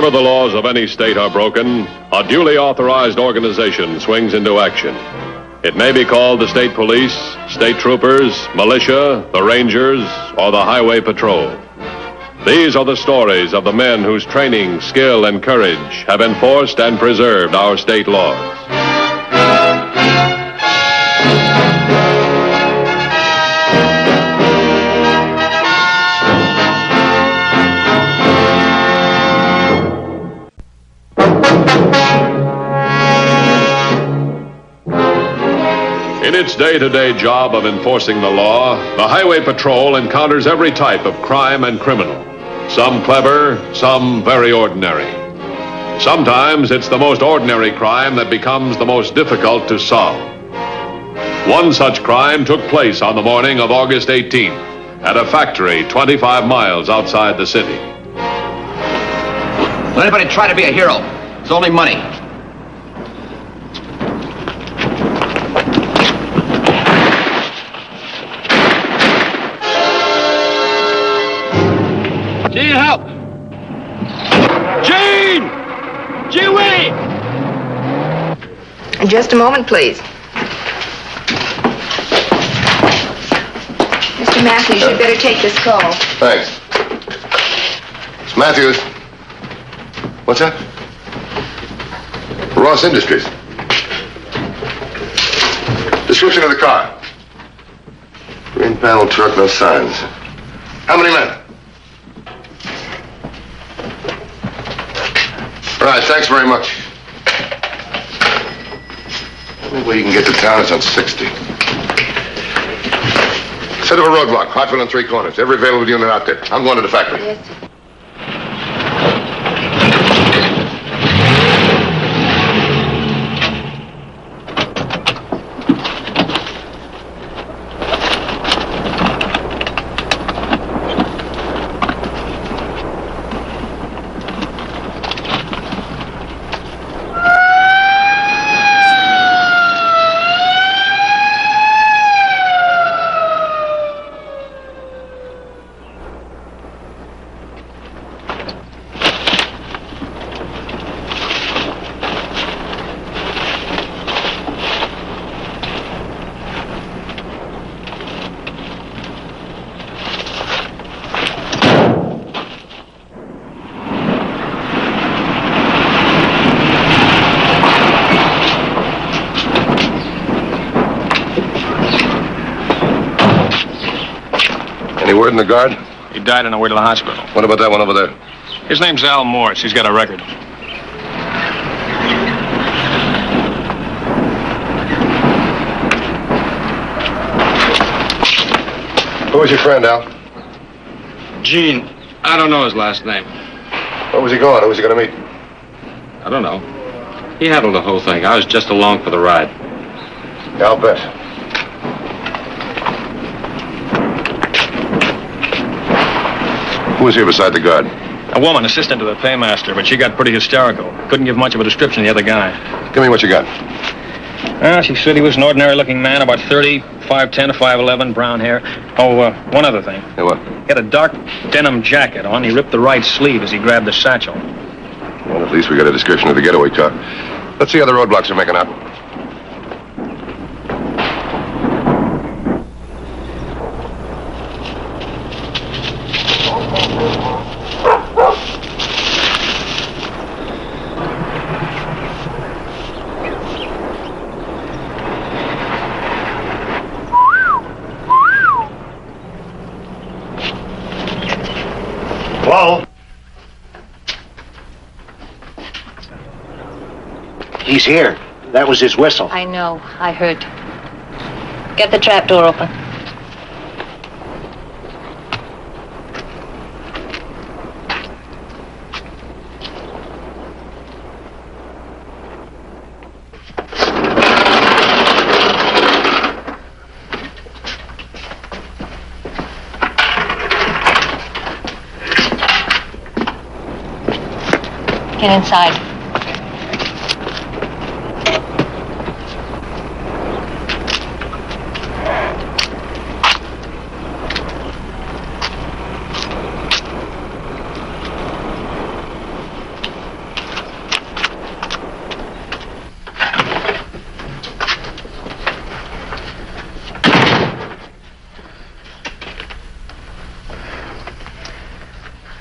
Whenever the laws of any state are broken, a duly authorized organization swings into action. It may be called the state police, state troopers, militia, the rangers, or the highway patrol. These are the stories of the men whose training, skill, and courage have enforced and preserved our state laws. In its day-to-day job of enforcing the law, the Highway Patrol encounters every type of crime and criminal. Some clever, some very ordinary. Sometimes it's the most ordinary crime that becomes the most difficult to solve. One such crime took place on the morning of August 18th at a factory 25 miles outside the city. Don't anybody try to be a hero. It's only money. Gene, help! Gene! Gee Willie! Just a moment, please. Mr. Matthews, you'd better take this call. Thanks. It's Matthews. What's that? Ross Industries. Description of the car. Green panel truck, no signs. How many men? Right, thanks very much. The only way you can get to town is on 60. Set up a roadblock, Hartford on 3 corners. Every available unit out there. I'm going to the factory. Yes, sir. Any word in the guard? He died on the way to the hospital. What about that one over there? His name's Al Morse. He's got a record. Who was your friend, Al? Gene. I don't know his last name. Where was he going? Who was he going to meet? I don't know. He handled the whole thing. I was just along for the ride. Yeah, I'll bet. Who was here beside the guard? A woman, assistant to the paymaster, but she got pretty hysterical. Couldn't give much of a description of the other guy. Give me what you got. Well, she said he was an ordinary-looking man, about 30, 5'10", 5'11", brown hair. Oh, one other thing. Hey, what? He had a dark denim jacket on. He ripped the right sleeve as he grabbed the satchel. Well, at least we got a description of the getaway car. Let's see how the roadblocks are making out. Hello? He's here. That was his whistle. I know. I heard. Get the trap door open. Get inside.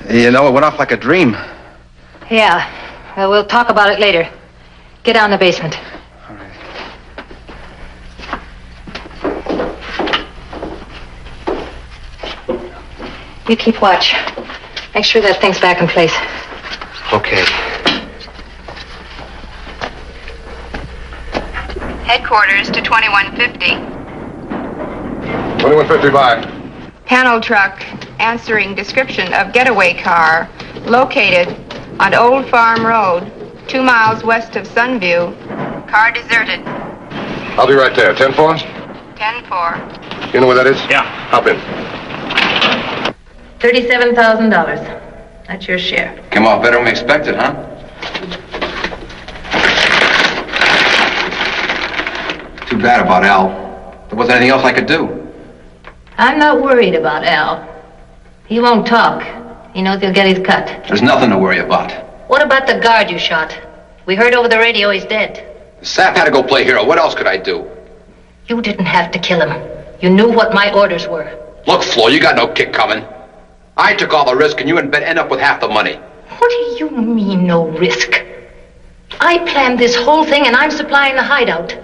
You know, it went off like a dream. Yeah. Well, we'll talk about it later. Get down in the basement. All right. You keep watch. Make sure that thing's back in place. Okay. Headquarters to 2150. 2150 by. Panel truck answering description of getaway car located on Old Farm Road, 2 miles west of Sunview. Car deserted. I'll be right there. 10-4? 10-4. You know where that is? Yeah. Hop in. $37,000. That's your share. Came off better than we expected, huh? Too bad about Al. There wasn't anything else I could do. I'm not worried about Al. He won't talk. He knows he'll get his cut. There's nothing to worry about. What about the guard you shot? We heard over the radio he's dead. The sap had to go play hero. What else could I do? You didn't have to kill him. You knew what my orders were. Look, Flo, you got no kick coming. I took all the risk, and you and Ben end up with half the money. What do you mean, no risk? I planned this whole thing, and I'm supplying the hideout.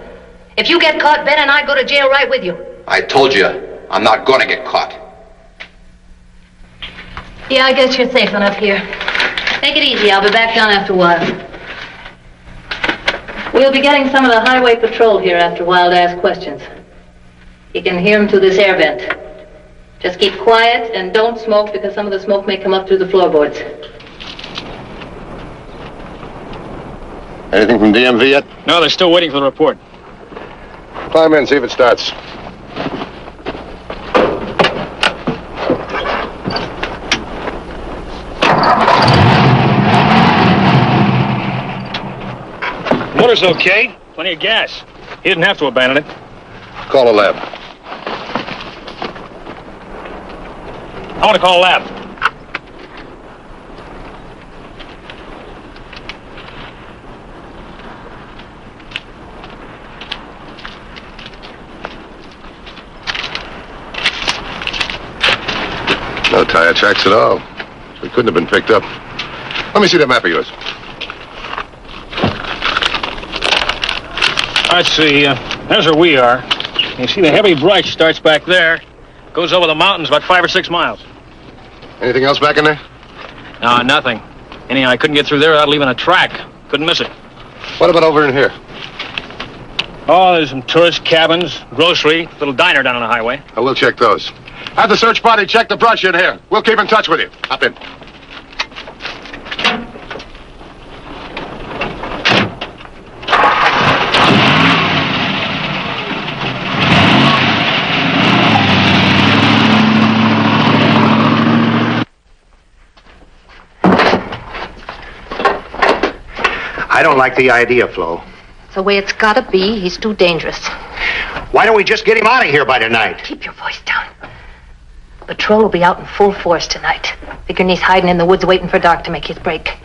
If you get caught, Ben and I go to jail right with you. I told you, I'm not going to get caught. Yeah, I guess you're safe enough here. Take it easy. I'll be back down after a while. We'll be getting some of the highway patrol here after a while to ask questions. You can hear them through this air vent. Just keep quiet and don't smoke because some of the smoke may come up through the floorboards. Anything from DMV yet? No, they're still waiting for the report. Climb in, see if it starts. Motor's okay. Plenty of gas. He didn't have to abandon it. Call a lab. I want to call a lab. No tire tracks at all. So it couldn't have been picked up. Let me see that map of yours. Let's see. There's where we are. You see the heavy brush starts back there. Goes over the mountains about 5 or 6 miles. Anything else back in there? No, nothing. Anyhow, I couldn't get through there without leaving a track. Couldn't miss it. What about over in here? Oh, there's some tourist cabins, grocery, little diner down on the highway. I will check those. Have the search party check the brush in here. We'll keep in touch with you. Hop in. I don't like the idea, Flo. It's the way it's gotta be. He's too dangerous. Why don't we just get him out of here by tonight? Keep your voice down. Patrol will be out in full force tonight. Figuring he's hiding in the woods waiting for Doc to make his break.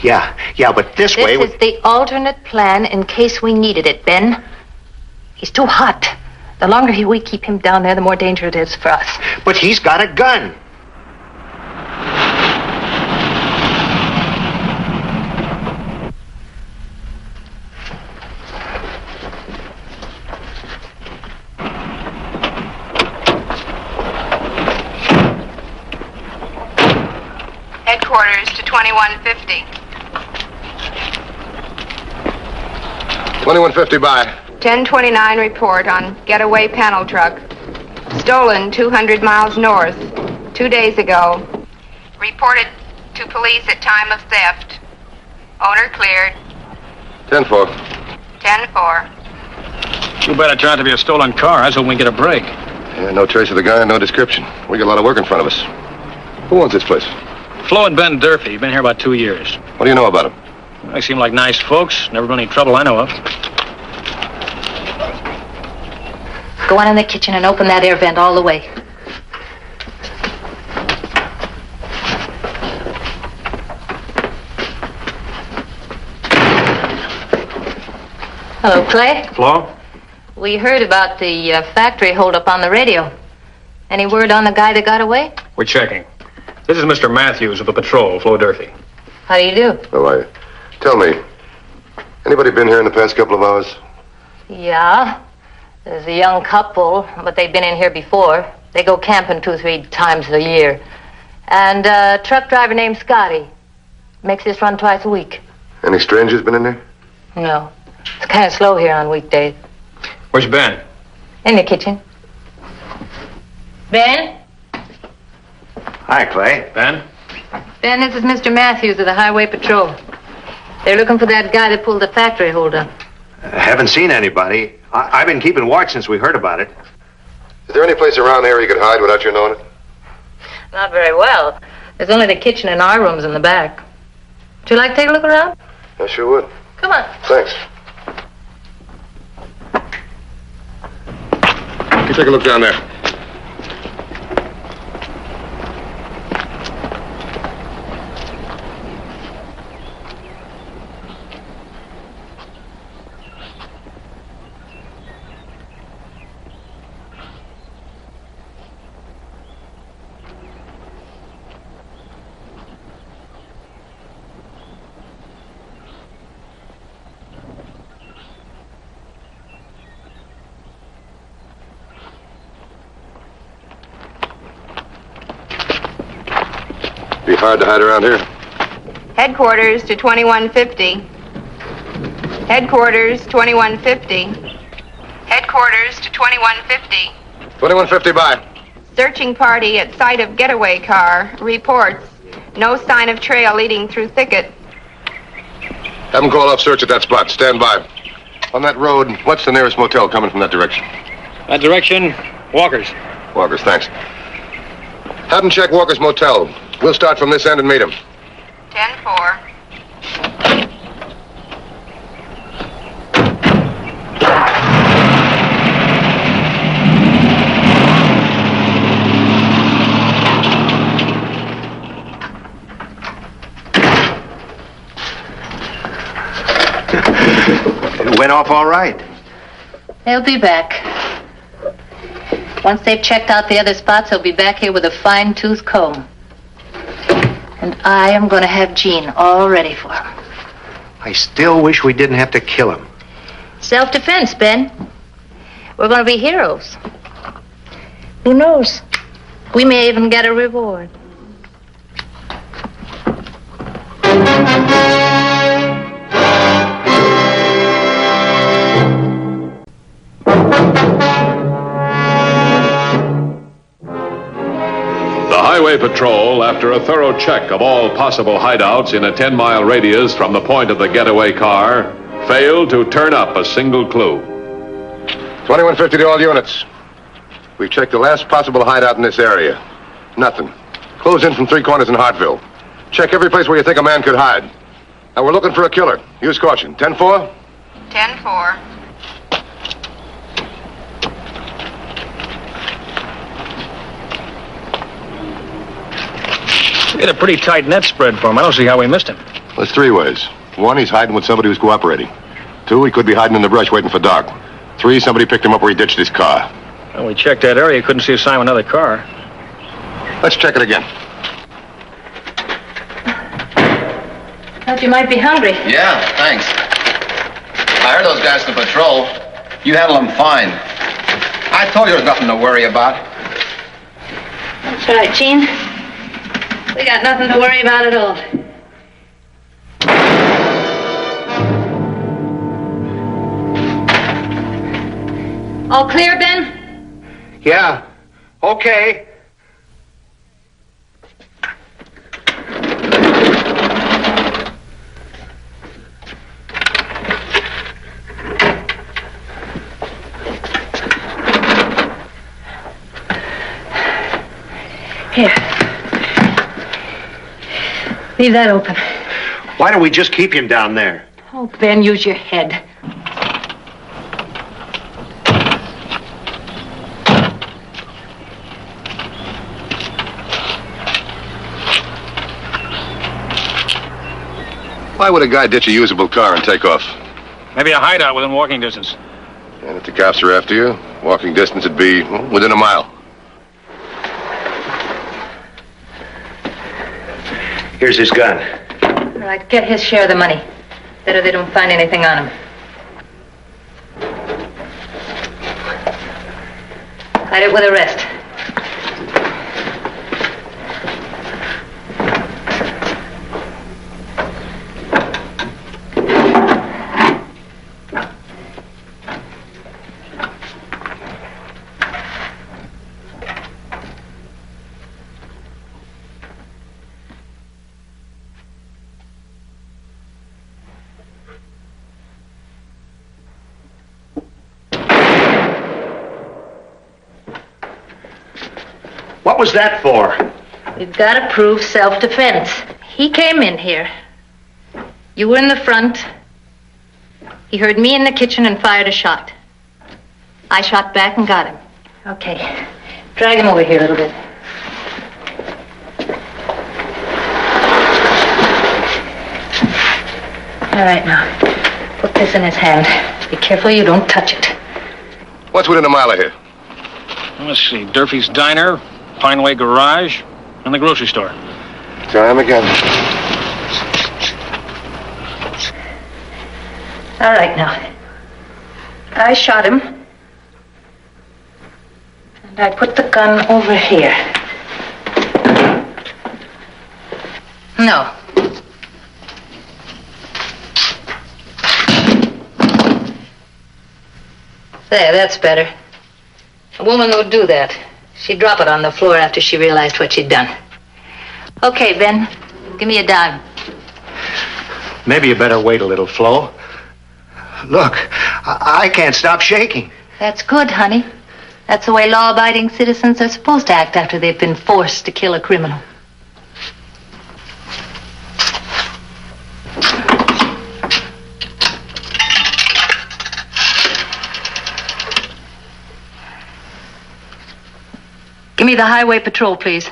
Yeah, but this way... This is the alternate plan in case we needed it, Ben. He's too hot. The longer we keep him down there, the more danger it is for us. But he's got a gun. Headquarters to 2150. 2150 by. 1029 report on getaway panel truck. Stolen 200 miles north 2 days ago. Reported to police at time of theft. Owner cleared. 10-4. 10-4. Too bad it turned out to be a stolen car. I was hoping we'd get a break. Yeah, no trace of the guy, no description. We got a lot of work in front of us. Who owns this place? Flo and Ben Durfee. Been here about 2 years. What do you know about him? They seem like nice folks. Never been any trouble I know of. Go on in the kitchen and open that air vent all the way. Hello, Clay. Flo? We heard about the factory holdup on the radio. Any word on the guy that got away? We're checking. This is Mr. Matthews of the patrol, Flo Durfee. How do you do? How are you? Tell me, anybody been here in the past couple of hours? Yeah. There's a young couple, but they've been in here before. They go camping 2-3 times a year. And a truck driver named Scotty. Makes this run twice a week. Any strangers been in there? No. It's kind of slow here on weekdays. Where's Ben? In the kitchen. Ben? Hi, Clay. Ben? Ben, this is Mr. Matthews of the Highway Patrol. They're looking for that guy that pulled the factory holdup. Haven't seen anybody. I've been keeping watch since we heard about it. Is there any place around here you could hide without you knowing it? Not very well. There's only the kitchen and our rooms in the back. Would you like to take a look around? I sure would. Come on. Thanks. You take a look down there. Be hard to hide around here. Headquarters to 2150. Headquarters 2150. Headquarters to 2150. 2150 by. Searching party at site of getaway car. Reports. No sign of trail leading through thicket. Have them call off search at that spot. Stand by. On that road, what's the nearest motel coming from that direction? That direction, Walker's. Walker's, thanks. Have them check Walker's motel. We'll start from this end and meet him. 10-4. It went off all right. They'll be back. Once they've checked out the other spots, they'll be back here with a fine-tooth comb. And I am going to have Jean all ready for him. I still wish we didn't have to kill him. Self-defense, Ben. We're going to be heroes. Who knows? We may even get a reward. Highway Patrol, after a thorough check of all possible hideouts in a 10-mile radius from the point of the getaway car, failed to turn up a single clue. 2150 to all units. We've checked the last possible hideout in this area. Nothing. Close in from 3 corners in Hartville. Check every place where you think a man could hide. Now we're looking for a killer. Use caution. 10-4? 10-4. We had a pretty tight net spread for him. I don't see how we missed him. There's 3 ways. 1, he's hiding with somebody who's cooperating. 2, he could be hiding in the brush waiting for Doc. 3, somebody picked him up where he ditched his car. When we checked that area, couldn't see a sign of another car. Let's check it again. Thought you might be hungry. Yeah, thanks. I heard those guys from the patrol. You handle them fine. I told you there's nothing to worry about. That's right, Jean. We got nothing to worry about at all. All clear, Ben? Yeah. Okay. Here. Leave that open. Why don't we just keep him down there? Oh, Ben, use your head. Why would a guy ditch a usable car and take off? Maybe a hideout within walking distance. And if the cops are after you, walking distance would be within a mile. Here's his gun. All right, get his share of the money. Better they don't find anything on him. Hide it with the rest. What was that for? We've got to prove self-defense. He came in here. You were in the front. He heard me in the kitchen and fired a shot. I shot back and got him. Okay. Drag him over here a little bit. All right, now. Put this in his hand. Be careful you don't touch it. What's within a mile of here? Let's see. Durfee's Diner, Pineway Garage, and the grocery store. Try him again. All right, now. I shot him. And I put the gun over here. No. There, that's better. A woman would do that. She'd drop it on the floor after she realized what she'd done. Okay, Ben, give me a dime. Maybe you better wait a little, Flo. Look, I can't stop shaking. That's good, honey. That's the way law-abiding citizens are supposed to act after they've been forced to kill a criminal. Give me the highway patrol, please.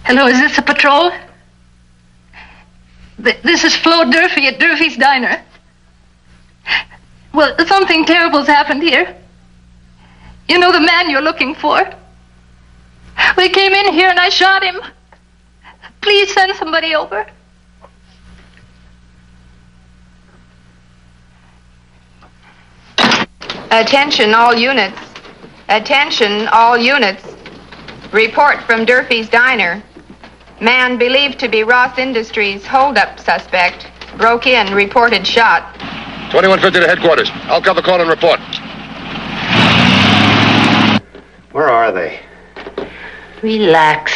Hello, is this a patrol? This is Flo Durfee at Durfee's Diner. Well, something terrible's happened here. You know the man you're looking for? Well, he came in here and I shot him. Please send somebody over. Attention all units. Attention all units. Report from Durfee's Diner. Man believed to be Ross Industries holdup suspect. Broke in, reported shot. 2150 to headquarters. I'll cover call and report. Where are they? Relax.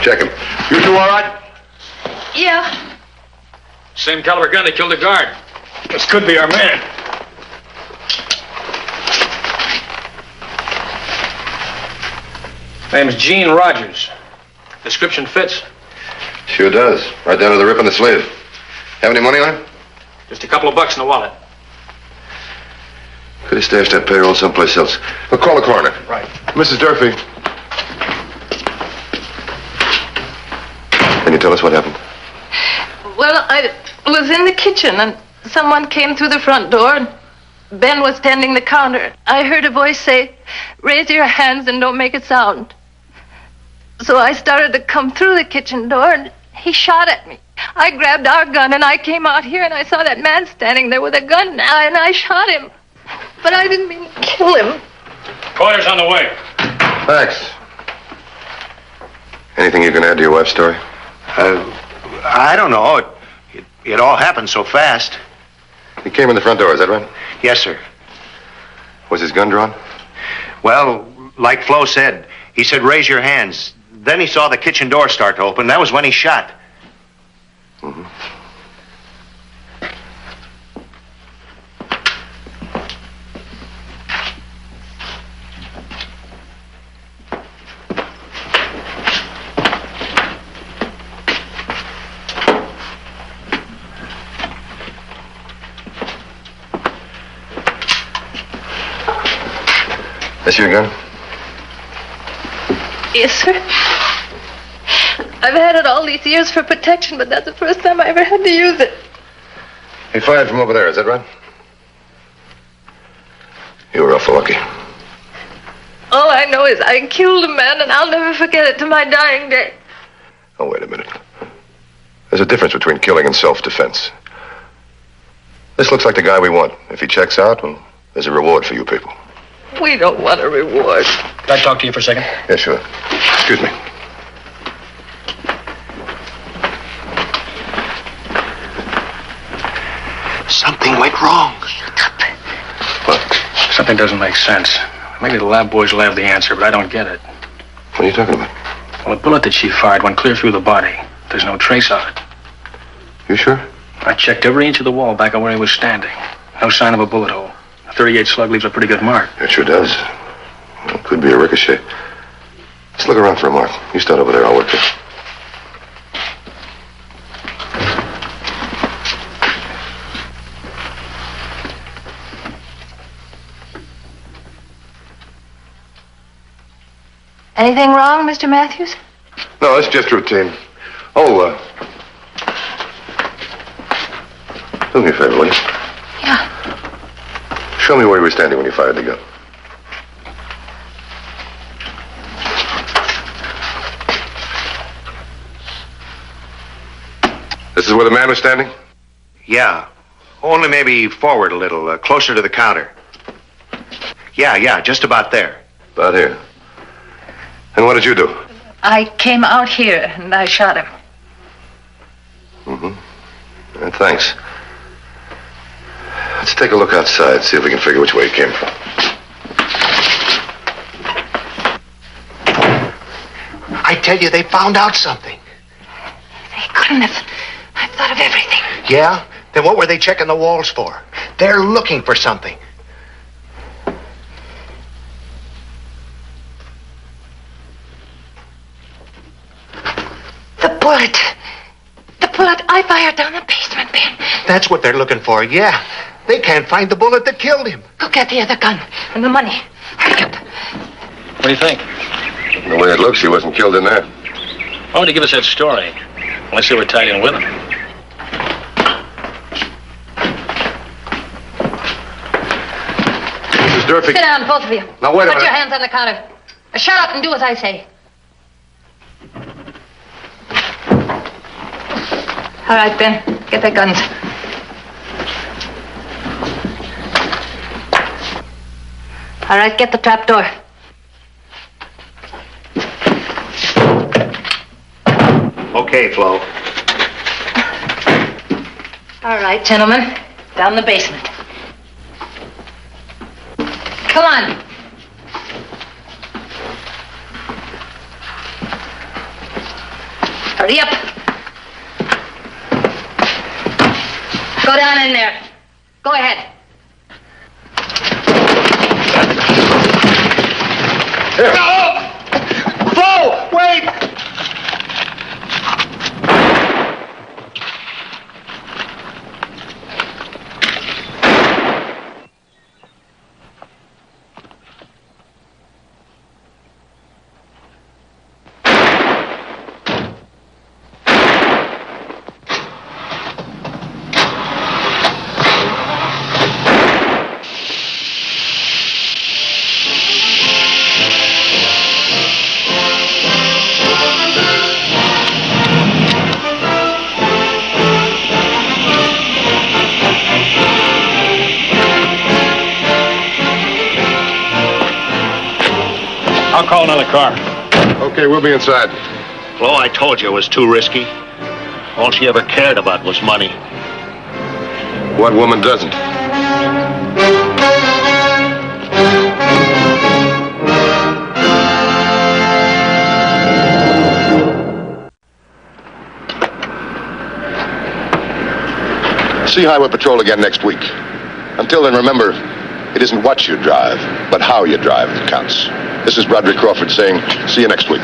Check him. You two all right? Yeah. Same caliber gun that killed the guard. This could be our man. Name's Gene Rogers. Description fits. Sure does. Right down to the rip in the sleeve. Have any money on him? Just a couple of bucks in the wallet. Could have stashed that payroll someplace else. We'll call the coroner. Right. Mrs. Durfee. Can you tell us what happened? Well, I was in the kitchen and someone came through the front door and Ben was tending the counter. I heard a voice say, "Raise your hands and don't make a sound." So I started to come through the kitchen door and he shot at me. I grabbed our gun and I came out here and I saw that man standing there with a gun and I shot him. But I didn't mean to kill him. Quarters on the way. Thanks. Anything you can add to your wife's story? I don't know. It all happened so fast. He came in the front door, is that right? Yes, sir. Was his gun drawn? Well, like Flo said, he said, "Raise your hands." Then he saw the kitchen door start to open. That was when he shot. Mm-hmm. This your gun? Yes, sir. I've had it all these years for protection, but that's the first time I ever had to use it. He fired from over there, is that right? You were awful lucky. All I know is I killed a man, and I'll never forget it to my dying day. Oh, wait a minute. There's a difference between killing and self-defense. This looks like the guy we want. If he checks out, well, there's a reward for you people. We don't want a reward. Can I talk to you for a second? Yeah, sure. Excuse me. Something went wrong. What? Something doesn't make sense. Maybe the lab boys will have the answer, but I don't get it. What are you talking about? Well, the bullet that she fired went clear through the body. There's no trace of it. You sure? I checked every inch of the wall back of where he was standing. No sign of a bullet hole. A .38 slug leaves a pretty good mark. It sure does. Well, it could be a ricochet. Let's look around for a mark. You start over there, I'll work here. Anything wrong, Mr. Matthews? No, it's just routine. Oh, do me a favor, will you? Yeah. Show me where you were standing when you fired the gun. This is where the man was standing? Yeah. Only maybe forward a little, closer to the counter. Yeah, just about there. About here. And what did you do? I came out here, and I shot him. Thanks. Let's take a look outside, see if we can figure which way he came from. I tell you, they found out something. They couldn't have. I've thought of everything. Yeah? Then what were they checking the walls for? They're looking for something. The bullet. The bullet I fired down the basement bin. That's what they're looking for, yeah. They can't find the bullet that killed him. Go get the other gun and the money. Hurry up. What do you think? The way it looks, he wasn't killed in there. Why would he give us that story? Unless they were tied in with him. Mrs. Durfee. Sit down, both of you. Now, wait a Put minute. your hands on the counter. Shut up and do as I say. All right, Ben. Get their guns. All right, get the trap door. Okay, Flo. All right, gentlemen. Down the basement. Come on. Hurry up. Go down in there. Go ahead. No! Flo, wait! I'll call another car. Okay, we'll be inside. Flo, I told you it was too risky. All she ever cared about was money. What woman doesn't? See Highway Patrol again next week. Until then, remember, it isn't what you drive, but how you drive that counts. This is Broderick Crawford saying, see you next week.